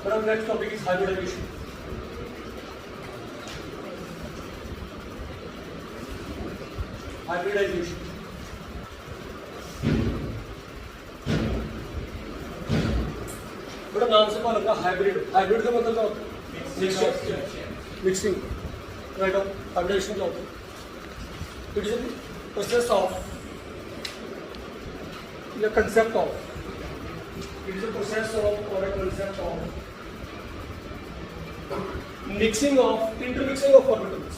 But our next topic is hybridization. Hybridization. बड़ा नाम से कौन लगा हाइब्रिड? हाइब्रिड का मतलब क्या होता है? Mixing, right? ऑफ हाइब्रिडेशन क्या होता है? It is a process of, the concept of, it is a process of or a concept of mixing of, intermixing of orbitals,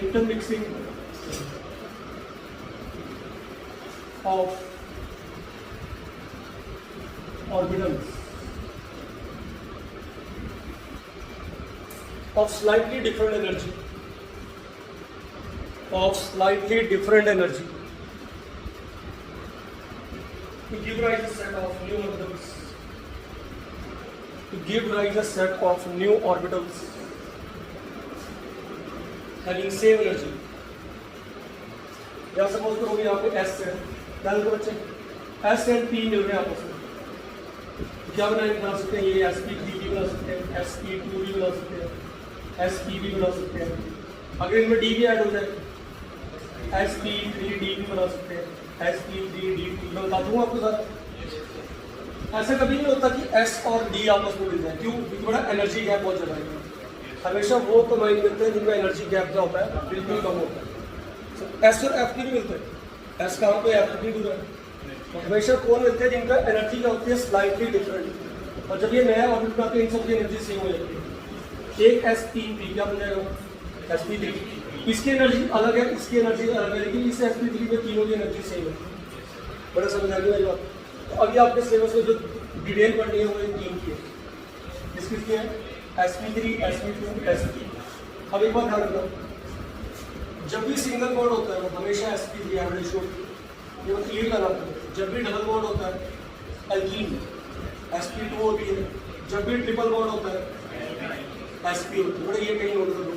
intermixing of orbitals of slightly different energy, of slightly different energy to give rise a set of new orbitals, to give rise a set of new orbitals having same energy. या suppose करोगे यहाँ पे S है, ध्यान दो बच्चे, S and P मिल रहे हैं आपस में, क्या बना सकते हैं? ये sp3 भी बना सकते हैं, sp2 भी बना सकते हैं, sp भी बना सकते हैं। अगर इनमें D भी ऐड हो जाए, sp3d भी बना सकते हैं, sp3d मैं बता दूंगा आपको सारा। ऐसा कभी नहीं होता कि S और D आपस में मिल जाए, क्यों? क्योंकि बड़ा एनर्जी गैप बहुत ज़्यादा है। हमेशा वो कंबाइन करते हैं जिनमें एनर्जी गैप क्या होता है, बिल्कुल कम होता है। S और F की नहीं मिलते, S कहाँ पे, F की दूर है। तो हमेशा कौन मिलते हैं जिनका एनर्जी क्या होती है, स्लाइटली डिफरेंट। और जब ये नया ऑर्बिट बनाते हैं इन सबकी एनर्जी सेम हो जाती है। एक sp3 क्या बन जाएगा, sp3, इसकी एनर्जी अलग है, इसकी एनर्जी अलग है, लेकिन इस sp3 में तीनों की एनर्जी सेम है। बड़ा समझ आ गया मेरी बात? तो अभी आपके सिलेबस में जो डिटेल पढ़नी है वो इन तीन की है। किसकी है? sp3, sp2, sp। अब एक बात ध्यान रखना, जब भी सिंगल बॉन्ड होता है वो हमेशा sp3 हाइब्रिडेशन होती है। ये मतलब क्लियर करना पड़ेगा। जब भी डबल बॉन्ड होता है एल्कीन sp2 होती है, जब भी ट्रिपल बॉन्ड होता है sp होती है। बड़े ये कहीं नोट कर लो।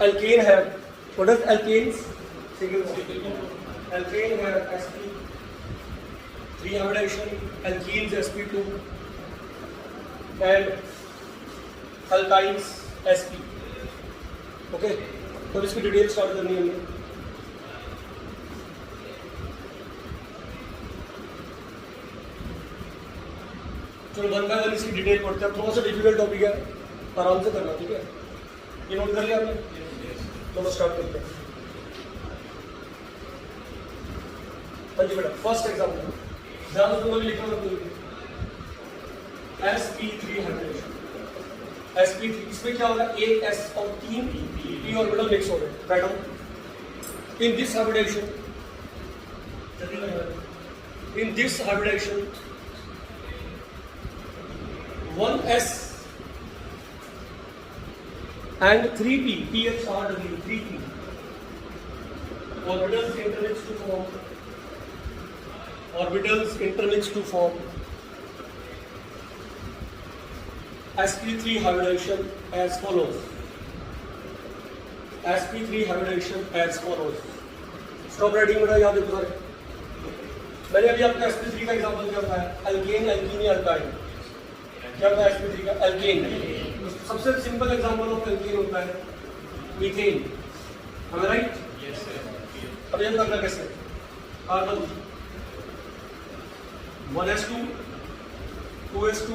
Alkane have, what does alkanes? Single bond. Alkane have sp3 hybridization, alkenes sp2, and alkynes sp. Okay? तो इसकी डिटेल स्टार्ट करनी है हमने। चलो वन बाय वन इसकी डिटेल पढ़ते हैं। थोड़ा सा डिफिकल्ट टॉपिक है, आराम से करना, ठीक है? ये नोट कर लिया आपने? तो स्टार्ट करते हैं। हाँ जी बेटा, फर्स्ट एग्जाम्पल ध्यान से तुमने लिखा होगा sp3 हाइब्रिडेशन। sp3 इसमें क्या होगा, एक s और तीन p ऑर्बिटल मिक्स हो गए। बैठो, in this hybridisation, one s and 3p, PHRW, 3p orbitals intermix to form sp3 hybridization as follows. sp3 hybridization as follows. Stop writing बेटा, याद रखो सारे। मैंने अभी आपको sp3 का एग्जांपल क्या बताया, अल्केन, अल्कीनी, अल्काइन। क्या बताया sp3 का? अल्केन। सबसे सिंपल एग्जांपल ऑफ एल्कीन होता है मीथेन, है ना, राइट? अब ये करना कैसे? Carbon 1s2 2s2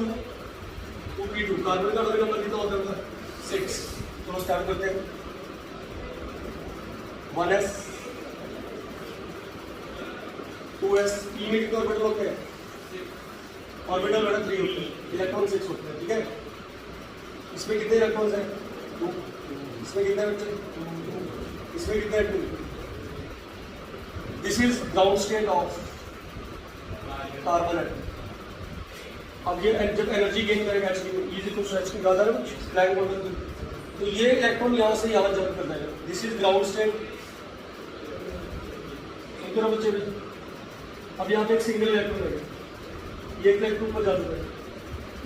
2p2, carbon का नंबर कितना होता है? 6। चलो स्टार्ट करते हैं। 1s 2s, p में कितने ऑर्बिटल होते हैं? ऑर्बिटल बड़ा 3 होते हैं, इलेक्ट्रॉन 6 होते हैं, ठीक है? इसमें कितने इलेक्ट्रॉन्स हैं? 2। इसमें कितने बच्चे? 2। इसमें कितने? 2। This is ground state of carbon atom. अब ये जब एनर्जी गेन करेगा H कुछ H ज़्यादा ना ब्लैक मॉडल, तो ये इलेक्ट्रॉन यहाँ से यहाँ जंप कर जाएगा। This is ground state. समझो बच्चे भी। अब यहाँ पे एक सिंगल इलेक्ट्रॉन है, ये इलेक्ट्रॉन पर जा चुका है।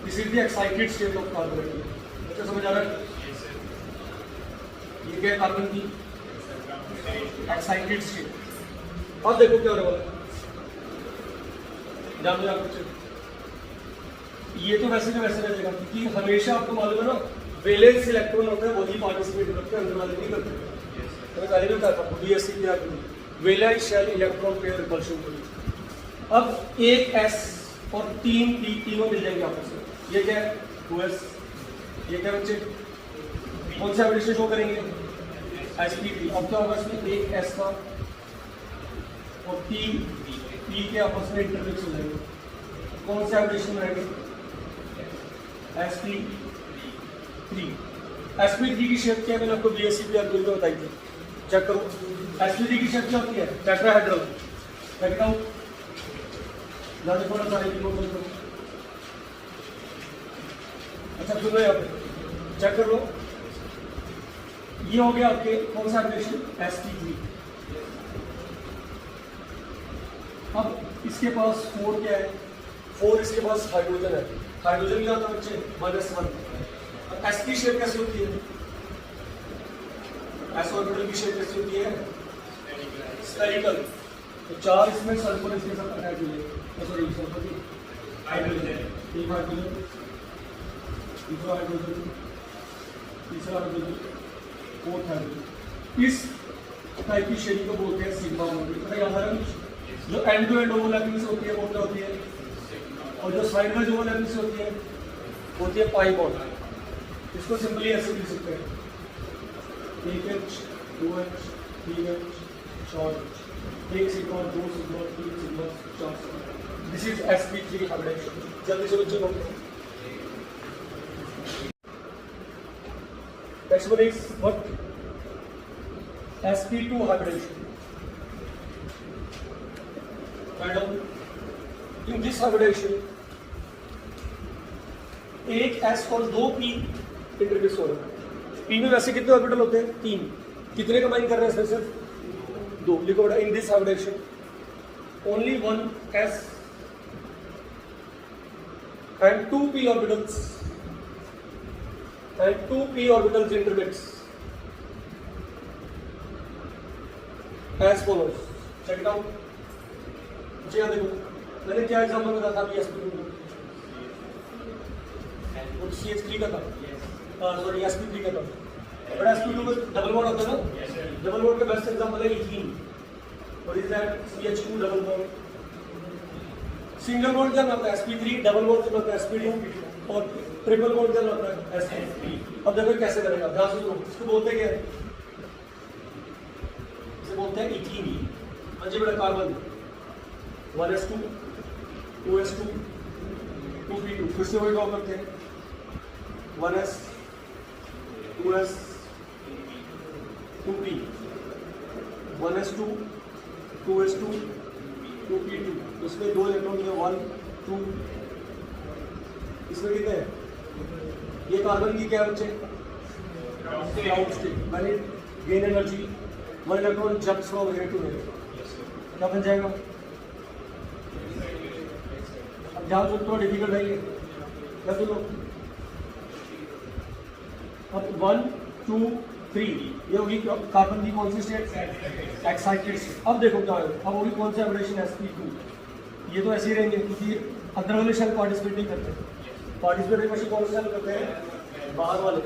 This is the excited state of carbon atom. बच्चा समझ आ रहा है? ये क्या है कार्बन की एक्साइटेड स्टेट। अब देखो क्या हो रहा है, ध्यान दो आपको, ये तो वैसे का वैसे रहेगा, क्योंकि हमेशा आपको मालूम है ना वैलेंस इलेक्ट्रॉन होता है वही पार्टिसिपेट करते हैं, अंदर वाले नहीं करते। तो मैं पहले भी बताया था बीएससी क्या valence shell electron pair repulsion को। अब एक एस और 3 पी तीनों मिल जाएंगे आपस में। ये क्या है 2s, ये क्या बच्चे कौन सा एडिशन शो करेंगे sp3। अब क्या होगा इसमें एक एस का और 3 पी के आपस में इंटरमिक्स हो जाएंगे, कौन सा एडिशन रहेंगे sp3। sp3 की शेप क्या है मैंने आपको बीएससी पे आप बिल्कुल बताई थी, चेक करो। sp3 की शेप क्या होती है टेट्राहेड्रल, चेक इट आउट। ज़्यादा थोड़ा सा रिपोर्ट करो, अच्छा सुनो यहाँ पे चेक कर लो। ये हो गया आपके कौन सा एडिशन sp3। अब इसके पास 4 क्या है 4 इसके पास हाइड्रोजन है, हाइड्रोजन क्या होता है बच्चे -1। एस की शेप कैसी होती है, एस ऑर्बिटल की शेप कैसी होती है स्फेरिकल। तो 4 इसमें सल्फर इसके साथ अटैच हुए, सॉरी सल्फर की हाइड्रोजन, एक हाइड्रोजन दूसरा हाइड्रोजन तीसरा हाइड्रोजन फोर्थ हाइड्रोजन। इस टाइप की शेप को बोलते हैं सिग्मा बॉन्ड। पता याद आ रहा है जो एंड टू एंड ओवरलैपिंग से होती है वो क्या होती है, और जो साइड वाइज ओवरलैपिंग से होती है पाई बॉन्ड। इसको सिंपली ऐसे लिख सकते हैं 1h 2h 3h 4h, 1 sigma 2 sigma 3 sigma 4 sigma. This is sp3 hybridisation. जल्दी से बच्चों नोट करो। Next one is what sp2 hybridization। Madam, in this hybridization एक S और 2 P इंटरफेस हो रहा है। P में वैसे कितने ऑर्बिटल होते हैं 3, कितने कंबाइन कर रहे हैं इसमें सिर्फ 2। लिखो बेटा in this hybridisation only 1 S and 2 P orbitals intermix as follows। check it out। मुझे यहाँ देखो मैंने क्या एग्जाम्पल बताया था अभी sp2 वो CH3 का था, सॉरी sp3 का था। बट sp2 में डबल बॉन्ड होता है ना, डबल बॉन्ड का बेस्ट एग्जांपल है ethene. What is that CH2 double bond. Single bond क्या होता है sp3, डबल बॉन्ड क्या होता है sp2 और ट्रिपल बॉन्ड क्या होता है sp3। अब देखो कैसे करेगा, ध्यान से सुनो। इसको बोलते क्या है, इसे बोलते हैं इथीन। अच्छा बेटा कार्बन 1s2 2s2 2p2, फिर से वही ड्रॉ करते हैं 1s 2s 2p 1s2 2s2 2p2। इसमें 2 इलेक्ट्रॉन है 1 2, इसमें कितने हैं ये कार्बन की क्या बच्चे क्लाउड स्टेट मैंने gain energy 1 electron jumps from here to here, क्या बन जाएगा। अब ध्यान से थोड़ा डिफिकल्ट है ये, क्या सुनो। अब 1 2 3 ये होगी कार्बन की कौन सी स्टेट एक्साइटेड। अब देखो क्या है, अब होगी कौन सा हाइब्रिडेशन sp2। ये तो ऐसे ही रहेंगे क्योंकि अंदर वाले शेल पार्टिसिपेट नहीं करते, पार्टिसिपेट में कौन से शेल करते हैं बाहर वाले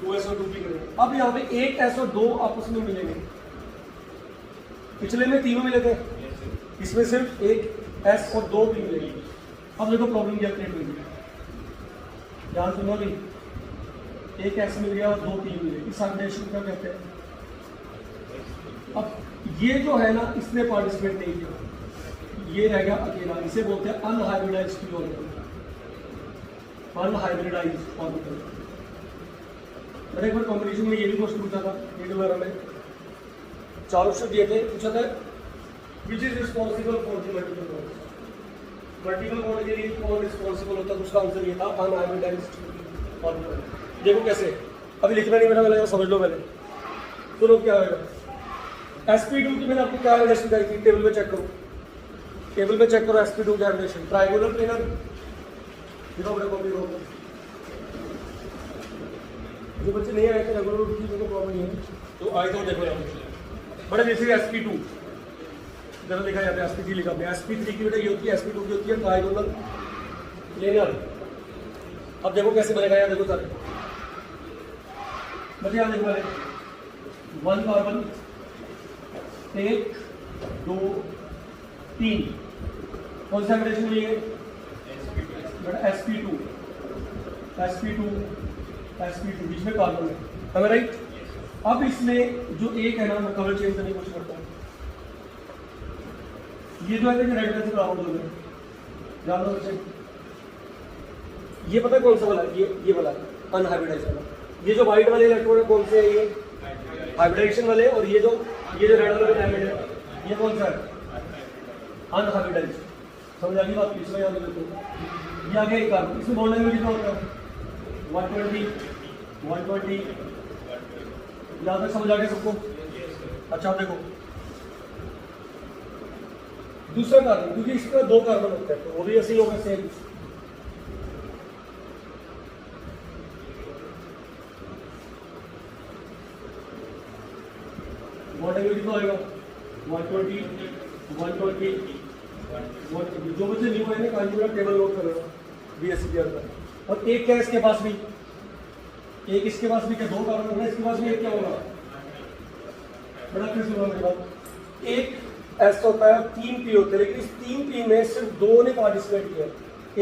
2s और 2p करेंगे। अब यहाँ पे 1 s और 2 आपस में मिलेंगे, पिछले में तीनों मिले थे, इसमें सिर्फ 1 s और 2 p मिलेंगे। अब देखो प्रॉब्लम क्या क्रिएट हुई, ध्यान सुनो भी 1 s मिल गया और 2 p मिले, इस हाइब्रिडेशन क्या कहते हैं। अब ये जो है ना इसने पार्टिसिपेट नहीं किया, ये रह गया अकेला, इसे बोलते हैं अनहाइब्रिडाइज्ड ऑर्बिटल। Unhybridised orbital. मैंने एक बार कॉम्पिटिशन में ये भी क्वेश्चन पूछा था, ये वगैरह में 4 ऑप्शन दिए थे, पूछा था which is responsible for the multiple bond. Multiple bond के लिए कौन रिस्पॉन्सिबल होता है, उसका आंसर ये था अनहाइब्रिडाइज्ड ऑर्बिटल। देखो कैसे, अभी लिखना नहीं मेरा, मैंने समझ लो पहले। तो लोग क्या होगा sp2 की मैंने आपको क्या हाइब्रिडेशन करी थी, टेबल में चेक करो, टेबल में चेक करो sp2 की हाइब्रिडेशन। ट्रायंगुलर प्लेनर देखो अपने कॉपी को, जो बच्चे नहीं आए थे रेगुलर की तो प्रॉब्लम नहीं है, तो आए तो देखो यहाँ बड़े जैसे sp2 जरा लिखा जाता है sp3 लिखा हमने, sp3 की बेटा ये होती है, sp2 की होती है ट्राइगोनल प्लेनर। अब देखो कैसे बनेगा, यार देखो सर बच्चे यहाँ देखो, 1 कार्बन 1 2 3, कौन सा हाइब्रिडेशन मिलेंगे बेटा sp2 sp2 sp2 बीच में कार्बन है राइट। अब इसमें जो एक है ना, मैं कलर चेंज करने की कोशिश करता हूँ। ये जो है रेड कलर से बराबर हो गया, ध्यान दो बच्चे। ये पता है कौन सा वाला, ये वाला अनहाइब्रिडाइज्ड वाला। ये जो व्हाइट वाले इलेक्ट्रॉन है कौन से है, ये हाइब्रिडाइजेशन वाले, और ये जो रेड वाले डायमंड है ये कौन सा है, अनहाइब्रिडाइज्ड। समझ आ गई बात, इसमें याद रखो। ये आ गया एक कार्बन, इसमें बॉन्ड लेंथ कितना होता है 120 यहाँ तक समझ आ गया सबको। अच्छा देखो दूसरा कार्बन, क्योंकि इसमें 2 कार्बन होते हैं तो वो भी ऐसे ही होगा सेम। बॉन्ड कितना होगा 120 जो बच्चे न्यू है ना पूरा टेबल नोट कर रहे हो बीएससी के अंदर। और एक क्या इसके पास भी, एक इसके पास भी क्या 2 कार्बन होगा, इसके पास भी एक क्या होगा बड़ा फिर से होगा। एक एस होता है 3 पी होते हैं, लेकिन इस 3 पी में सिर्फ 2 ने पार्टिसिपेट किया,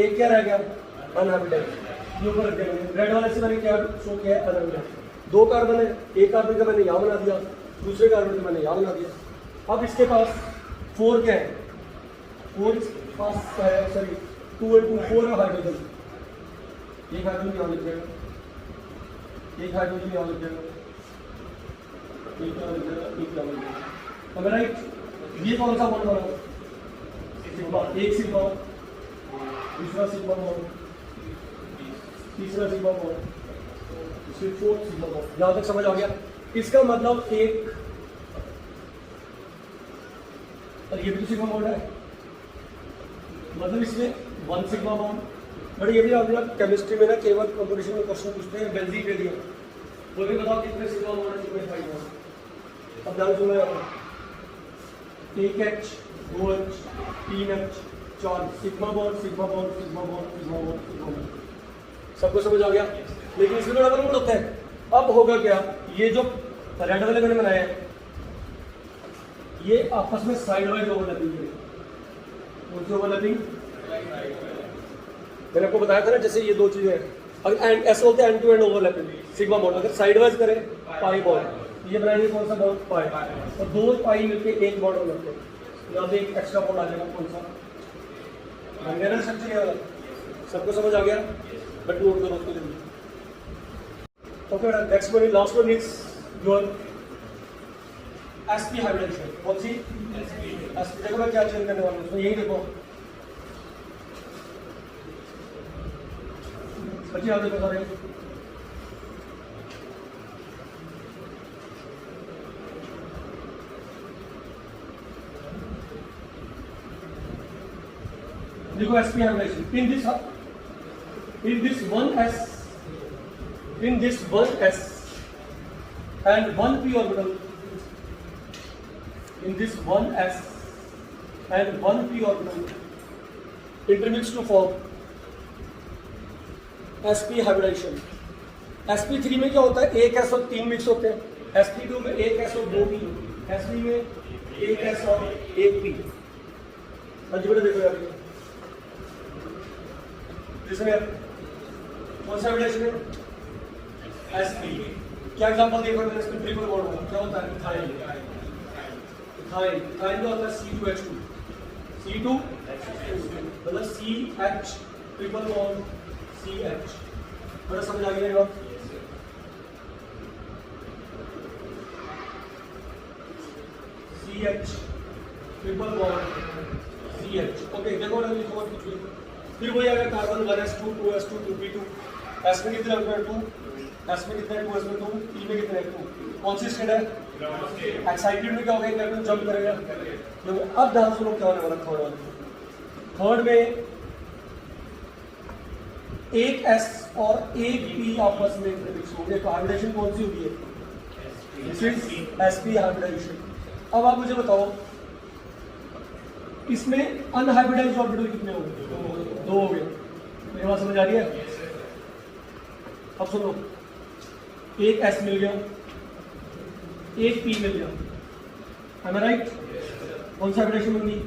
एक क्या रह गया अनहाइब्रिडाइज्ड। ये ऊपर रख दिया रेड वाले से मैंने क्या शो किया है अनहाइब्रिडाइज्ड। 2 कार्बन है, एक कार्बन का मैंने यहाँ बना दिया, दूसरे कार्बन का मैंने यहाँ बना दिया। अब इसके पास 4 क्या है, 4 पास सॉरी 2 और 2 4 है हाइड्रोजन। एक हाइड्रोजन यहाँ लिख देगा, एक हाइड्रोजन यहाँ लिख देगा, एक यहाँ लिख देगा, एक यहाँ लिख देगा। अब राइट ये कौन सा बॉन्ड बना, सिग्मा, एक सिग्मा, दूसरा सिग्मा बॉन्ड, तीसरा सिग्मा बॉन्ड, फिर 4th सिग्मा बॉन्ड। यहाँ तक समझ आ गया। इसका मतलब एक, और ये भी तो सिग्मा बॉन्ड है, मतलब इसमें 1 सिग्मा बॉन्ड। बट ये भी आप लोग केमिस्ट्री में ना केवल कंपटीशन में क्वेश्चन पूछते हैं बेंजीन के लिए, वो भी बताओ कितने सिग्मा बॉन्ड है, कितने पाई बॉन्ड। अब ध्यान सुनो यार, 1H 2H 3H 4 sigma bond sigma bond sigma bond sigma bond sigma bond. सबको समझ आ गया। लेकिन इसमें बड़ा बॉन्ड होता है। अब होगा क्या, ये जो रेड वाले मैंने बनाया है ये आपस में साइड वाइज ओवरलैपिंग है। कौन सी ओवरलैपिंग, मैंने आपको बताया था ना, जैसे ये 2 चीजें हैं, अगर ऐसे होते हैं end to end overlapping sigma bond. अगर साइड वाइज करें पाई बॉन्ड, ये बनाएंगे कौन सा बॉन्ड पाई, और 2 पाई मिलके एक बॉन्ड हो जाते हैं। यहाँ पे एक एक्स्ट्रा बॉन्ड आ जाएगा, कौन सा बन गया ना स्ट्रक्चर ये वाला। सबको समझ आ गया, बट नोट करो उसको जल्दी। ओके बेटा, next one, last one is your sp hybridisation. कौन सी sp, देखो मैं क्या चेंज करने वाला हूँ उसमें, यही देखो बच्चे यहाँ देखो सारे, देखो sp hybridisation in this one s and one p orbital, in this one s and one p orbital intermix to form sp hybridization। sp3 में क्या होता है, एक s और 3 मिक्स होते हैं। sp2 में एक s और 2 p, sp में एक s और एक p। हाँ जी बेटा देखो यार, इसमें कौन सा हाइब्रिडेशन है sp। क्या एग्जांपल दिया मैंने, इसमें ट्रिपल बॉन्ड होगा, क्या होता है इथाइल, इथाइल इथाइल का होता है C2H2, C2 मतलब CH ट्रिपल बॉन्ड CH। बड़ा समझ आ गया CH triple bond CH। Okay देखो ना, लिखो मत कुछ भी। फिर वही आ गया carbon 1s2 2s2 2p2, s में कितने होते हैं 2, s में कितने 2s में 2, p में कितने 2। कॉन्सिस्टेंट है, एक्साइटेड में क्या होगा, इलेक्ट्रॉन जंप करेगा। अब ध्यान सुनो क्या होने वाला थर्ड वाले। थर्ड में एक s और एक p आपस में मिक्स हो गए, तो हाइब्रिडेशन कौन सी होगी है, दिस इज sp हाइब्रिडेशन। अब आप मुझे बताओ इसमें अनहाइब्रिडाइज्ड ऑर्बिटल कितने हो गए? 2 हो गए। मेरी बात समझ आ रही है? अब सुनो, एक S मिल गया, एक P मिल गया, है राइट? कौन सा हाइब्रिडाइजेशन बन गई?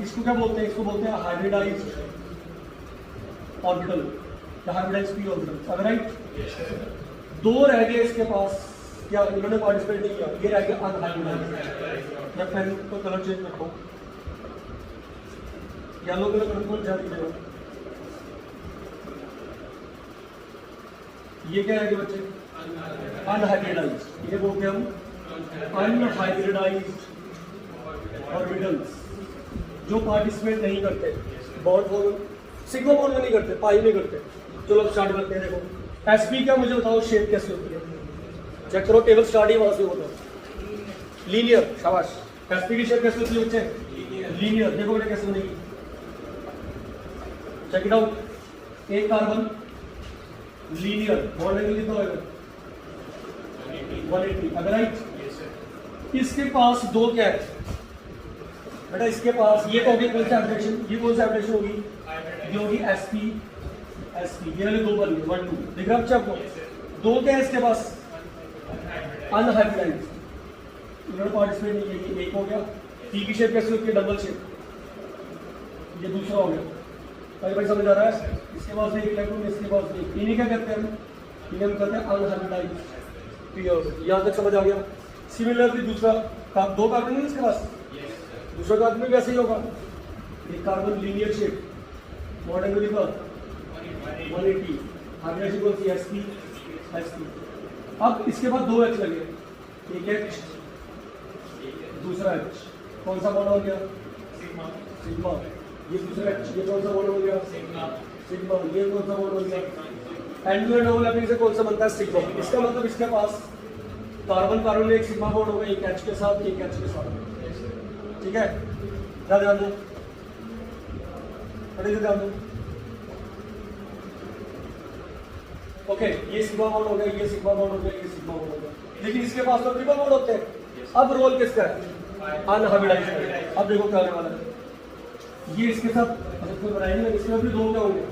इसको क्या बोलते हैं? इसको बोलते हैं हाइब्रिडाइज्ड ऑर्बिटल या हाइब्रिडाइज्ड पी ऑर्बिटल, है राइट? 2 रह गए इसके पास, क्या इन्होंने पार्टिसिपेट नहीं किया, ये रह गया अनहाइब्रिडाइज्ड। मैं पेन को कलर चेंज करता हूँ, येलो कलर को ध्यान दीजिएगा। ये क्या है बच्चे? अनहाइब्रिडाइज्ड, ये बोलते हैं हम अनहाइब्रिडाइज्ड ऑर्बिटल्स, जो पार्टिसिपेट नहीं करते बॉन्ड फॉर्म, सिग्मा बॉन्ड में नहीं करते, पाई में करते। चलो अब स्टार्ट करते हैं। देखो एसपी क्या, मुझे बताओ शेप कैसे होती है? चेक करो, टेबल स्टार्ट ही वहां से होता है, लीनियर। शाबाश। एसपी की शेप कैसे होती है बच्चे? लीनियर। देखो बेटा कैसे बनेगी, चेक इट आउट। एक कार्बन लीनियर, बॉन्ड एंगल कितना होगा? 180, अगर राइट? इसके पास 2 क्या है बेटा? इसके पास ये होगी कौन सा हाइब्रिडेशन? ये कौन सा हाइब्रिडेशन होगी? ये होगी एसपी। ये वाले 2 बन गए, 1 2। दिख रहा है आपको? 2 क्या है इसके पास? अनहाइब्रिडाइज्ड, इन्होंने पार्टिसिपेट नहीं किया। एक हो गया। पी की शेप कैसे होती है? Double shape. ये दूसरा हो गया। भाई समझ आ रहा है? इसके पास एक इलेक्ट्रॉन, इसके पास एक। इन्हीं क्या कहते हैं हम? इन्हें हम कहते हैं अनहाइब्रिडाइज्ड पी ऑर्बिटल। यहाँ तक समझ आ गया? सिमिलरली दूसरा 2 कार्बन है इसके पास, दूसरा कार्बन भी वैसे ही होगा। एक carbon linear shape, bond angle कितना? 180, हाइब्रिडाइजेशन कौन सी? एसपी। अब इसके बाद 2 H लगे, एक H, दूसरा H। कौन सा बॉन्ड हो गया? सिग्मा। ये दूसरा H, ये कौन सा बॉन्ड हो गया? सिग्मा। ये कौन सा बॉन्ड हो गया? एंड टू एंड ओवरलैपिंग से कौन सा बनता है? सिग्मा। इसका मतलब इसके पास कार्बन में एक सिग्मा बॉन्ड होगा, एक H के साथ, एक H के साथ। ठीक है, ध्यान दो, ध्यान दो। ओके, ये सिग्मा बॉन्ड हो गया, ये सिग्मा बॉन्ड हो गया, ये सिग्मा बॉन्ड हो गया। लेकिन इसके पास तो ट्रिपल बॉन्ड होते हैं। अब रोल किसका है? अनहाइब्रिडाइज्ड। अब देखो क्या होने वाला है। ये इसके साथ कोई बनाएंगे, इसमें भी 2 क्या होंगे?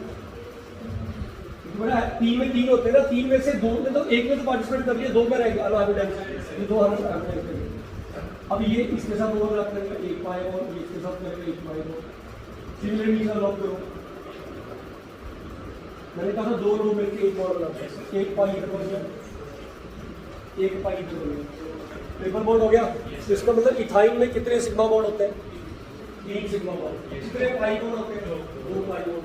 तीन में 3 होते हैं ना, 3 में से 2 में तो एक में तो पार्टिसिपेट कर लिया, 2 क्या रहेगा? अनहाइब्रिडाइज्ड। ये 2 अनहाइब्रिडाइज्ड करेंगे। अब ये इसके साथ ओवरलैप करेगा, एक पाई और ये इसके साथ करेगा, एक पाई और। सिमिलरली इधर लॉक करो। मैंने कहा था 2 रो मिलकर एक बॉन्ड बनाते हैं, एक पाई इधर बन गया, एक पाई इधर बन गया, ट्रिपल बॉन्ड हो गया। इसका मतलब इथाइन में कितने सिग्मा बॉन्ड होते हैं? 3 सिग्मा बॉन्ड। कितने पाई बॉन्ड होते हैं? 2 पाई बॉन्ड।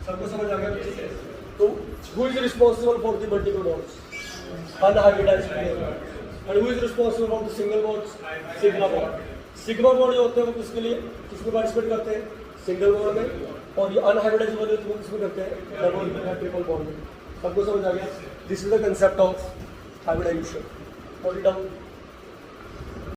सबको समझ आ गया? तो who is responsible for the multiple bonds? Unhybridized pair. And who is responsible for the single bonds? Sigma bond. Sigma bond जो होते हैं वो किसके लिए, किसमें पार्टिसिपेट करते हैं? सिंगल बॉन्ड में। और ये अनहाइब्रिडाइज्ड वाले होते हैं वो किसमें करते हैं? डबल में, ट्रिपल बॉन्ड में। सबको समझ आ गया? This is the concept of hybridisation. Note it down.